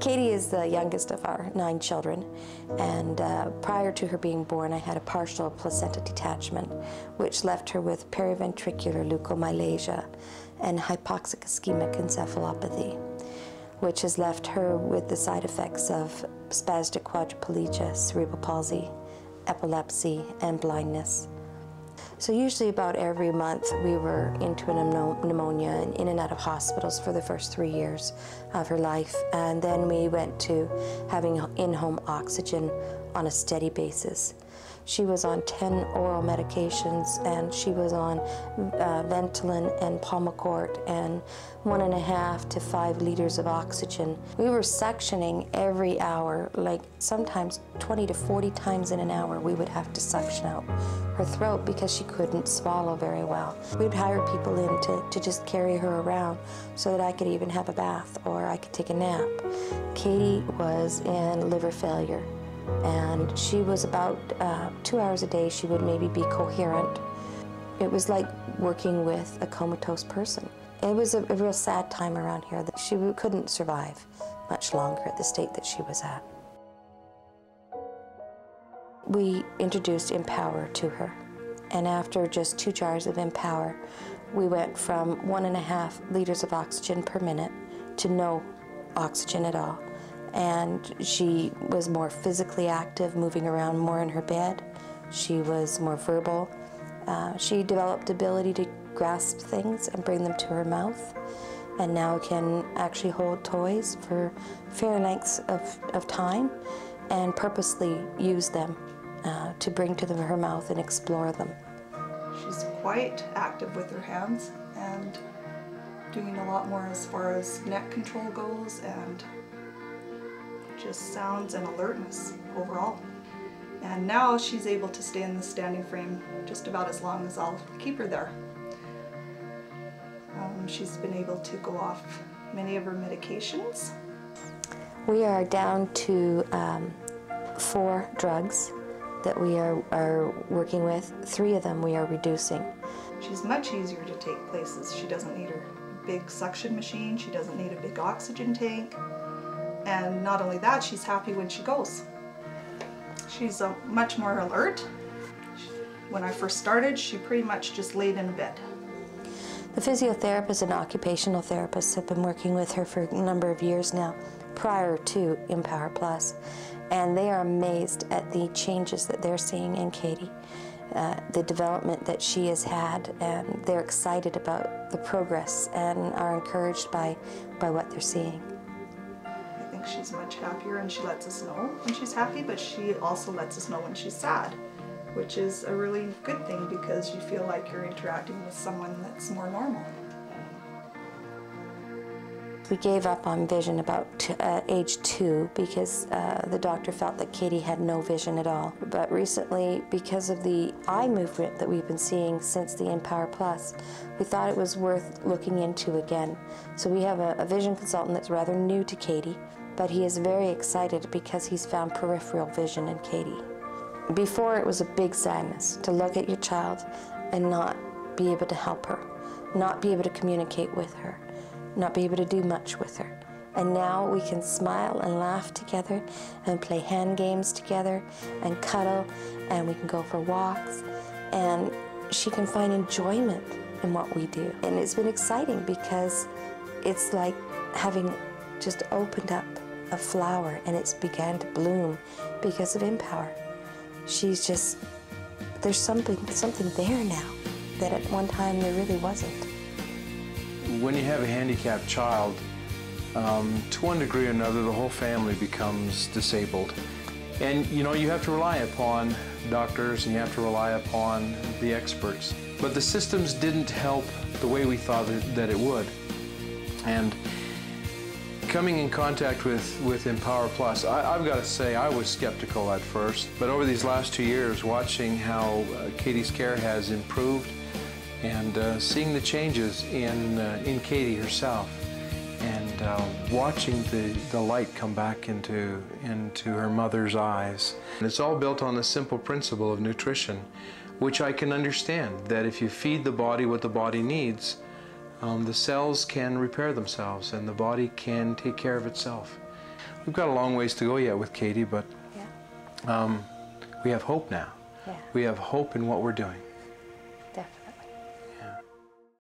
Katie is the youngest of our 9 children, and prior to her being born, I had a partial placenta detachment, which left her with periventricular leukomylasia and hypoxic ischemic encephalopathy, which has left her with the side effects of spastic quadrapoligia, cerebral palsy, epilepsy, and blindness. So usually about every month we were into a pneumonia and in and out of hospitals for the first 3 years of her life. And then we went to having in-home oxygen on a steady basis. She was on 10 oral medications, and she was on Ventolin and Pulmicort and 1.5 to 5 liters of oxygen. We were suctioning every hour, like sometimes 20 to 40 times in an hour we would have to suction out her throat because she couldn't swallow very well. We'd hire people in to just carry her around so that I could even have a bath or I could take a nap. Katie was in liver failure, and she was about 2 hours a day she would maybe be coherent. It was like working with a comatose person. It was a real sad time around here that she couldn't survive much longer at the state that she was at. We introduced Empower to her, and after just 2 jars of Empower, we went from 1.5 liters of oxygen per minute to no oxygen at all. And she was more physically active, moving around more in her bed. She was more verbal. She developed ability to grasp things and bring them to her mouth, and now can actually hold toys for fair lengths of time and purposely use them to bring to her mouth and explore them. She's quite active with her hands and doing a lot more as far as neck control goes, and just sounds and alertness overall. And now she's able to stay in the standing frame just about as long as I'll keep her there. She's been able to go off many of her medications. We are down to 4 drugs that we are working with. 3 of them we are reducing. She's much easier to take places. She doesn't need her big suction machine. She doesn't need a big oxygen tank. And not only that, she's happy when she goes. She's much more alert. When I first started, she pretty much just laid in bed. The physiotherapists and occupational therapists have been working with her for a number of years now, prior to Empowerplus, and they are amazed at the changes that they're seeing in Katie, the development that she has had, and they're excited about the progress and are encouraged by what they're seeing. She's much happier, and she lets us know when she's happy, but she also lets us know when she's sad, which is a really good thing because you feel like you're interacting with someone that's more normal. We gave up on vision about age 2 because the doctor felt that Katie had no vision at all. But recently, because of the eye movement that we've been seeing since the Empowerplus, we thought it was worth looking into again. So we have a vision consultant that's rather new to Katie, but he is very excited because he's found peripheral vision in Katie. Before, it was a big sadness to look at your child and not be able to help her, not be able to communicate with her, not be able to do much with her. And now we can smile and laugh together and play hand games together and cuddle, and we can go for walks, and she can find enjoyment in what we do. And it's been exciting because it's like having just opened up a flower and it's began to bloom because of Empower. She's just, there's something there now that at one time there really wasn't. When you have a handicapped child, to one degree or another, the whole family becomes disabled. And you know, you have to rely upon doctors and you have to rely upon the experts. But the systems didn't help the way we thought that it would. And coming in contact with Empowerplus, I've got to say I was skeptical at first, but over these last 2 years, watching how Katie's care has improved and seeing the changes in Katie herself, and watching the light come back into her mother's eyes. And it's all built on the simple principle of nutrition, which I can understand, that if you feed the body what the body needs, the cells can repair themselves and the body can take care of itself. we've got a long ways to go yet with Katie, but Yeah. we have hope now. Yeah. We have hope in what we're doing.